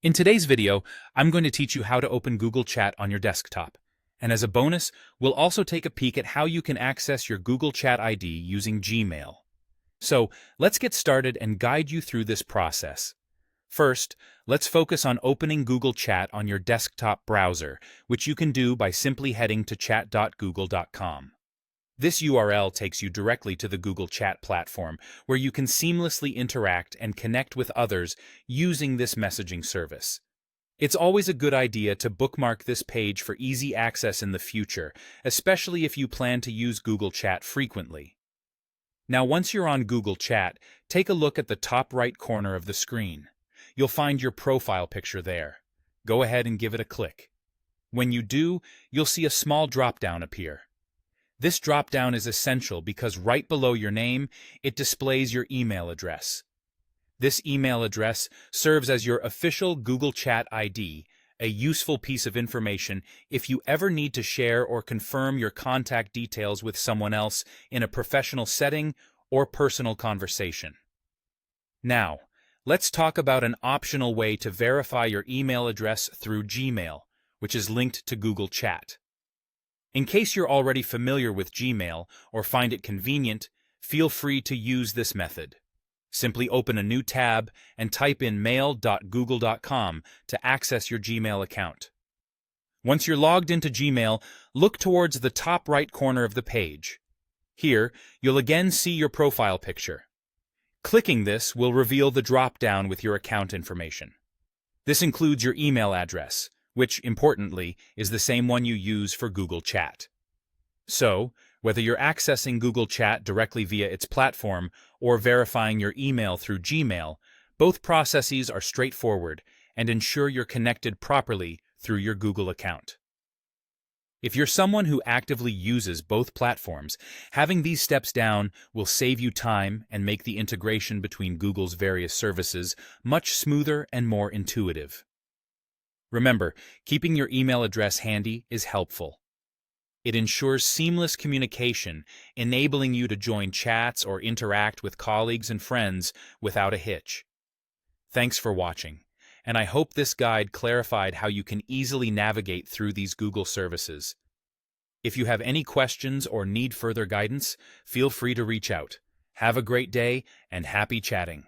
In today's video, I'm going to teach you how to open Google Chat on your desktop. And as a bonus, we'll also take a peek at how you can access your Google Chat ID using Gmail. So, let's get started and guide you through this process. First, let's focus on opening Google Chat on your desktop browser, which you can do by simply heading to chat.google.com. This URL takes you directly to the Google Chat platform, where you can seamlessly interact and connect with others using this messaging service. It's always a good idea to bookmark this page for easy access in the future, especially if you plan to use Google Chat frequently. Now, once you're on Google Chat, take a look at the top right corner of the screen. You'll find your profile picture there. Go ahead and give it a click. When you do, you'll see a small drop-down appear. This drop-down is essential because right below your name, it displays your email address. This email address serves as your official Google Chat ID, a useful piece of information if you ever need to share or confirm your contact details with someone else in a professional setting or personal conversation. Now, let's talk about an optional way to verify your email address through Gmail, which is linked to Google Chat. In case you're already familiar with Gmail or find it convenient, feel free to use this method. Simply open a new tab and type in mail.google.com to access your Gmail account. Once you're logged into Gmail, look towards the top right corner of the page. Here, you'll again see your profile picture. Clicking this will reveal the drop-down with your account information. This includes your email address, which, importantly, is the same one you use for Google Chat. So, whether you're accessing Google Chat directly via its platform or verifying your email through Gmail, both processes are straightforward and ensure you're connected properly through your Google account. If you're someone who actively uses both platforms, having these steps down will save you time and make the integration between Google's various services much smoother and more intuitive. Remember, keeping your email address handy is helpful. It ensures seamless communication, enabling you to join chats or interact with colleagues and friends without a hitch. Thanks for watching, and I hope this guide clarified how you can easily navigate through these Google services. If you have any questions or need further guidance, feel free to reach out. Have a great day and happy chatting.